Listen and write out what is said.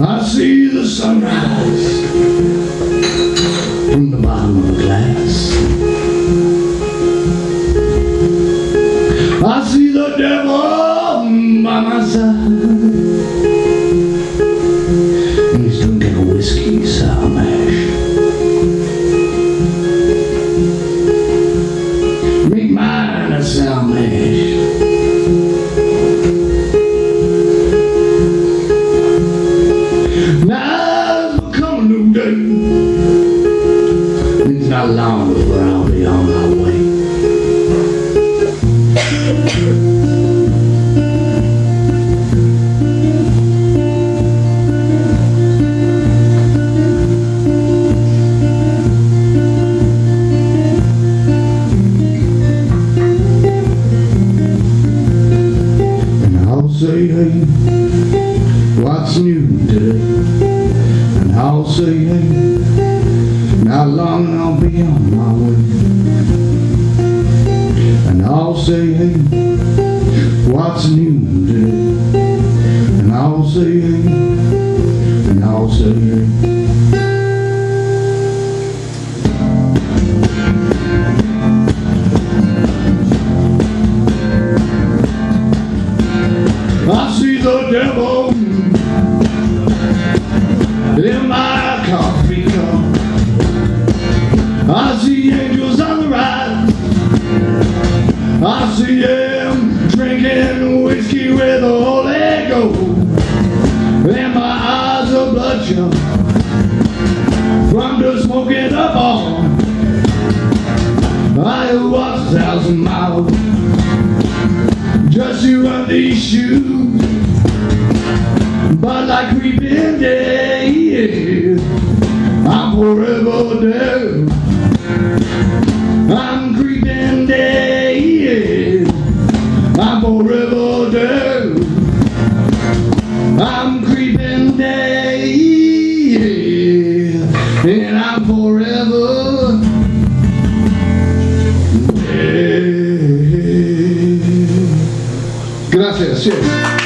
I see the sunrise from the bottom of a glass. I see the devil by my side, and he's drinking a whiskey sour mash. Make mine a sour mash. Now it's become a new day. It's not long before I'll be on my way. Say, hey, what's new today? And I'll say, hey, not long I'll be on my way. And I'll say, hey, what's new today? And I'll say, hey, and I'll say, hey. I see the devil in my coffee cup. I see angels on the rise. I see him drinking whiskey with the Holy Ghost. And my eyes are bloodshot from the smoking up on. I walked 1,000 miles just to run these shoes, but like creeping days, I'm forever dead. I'm creeping days, I'm forever dead. I'm creeping days, and I'm forever dead. Gracias, cheers.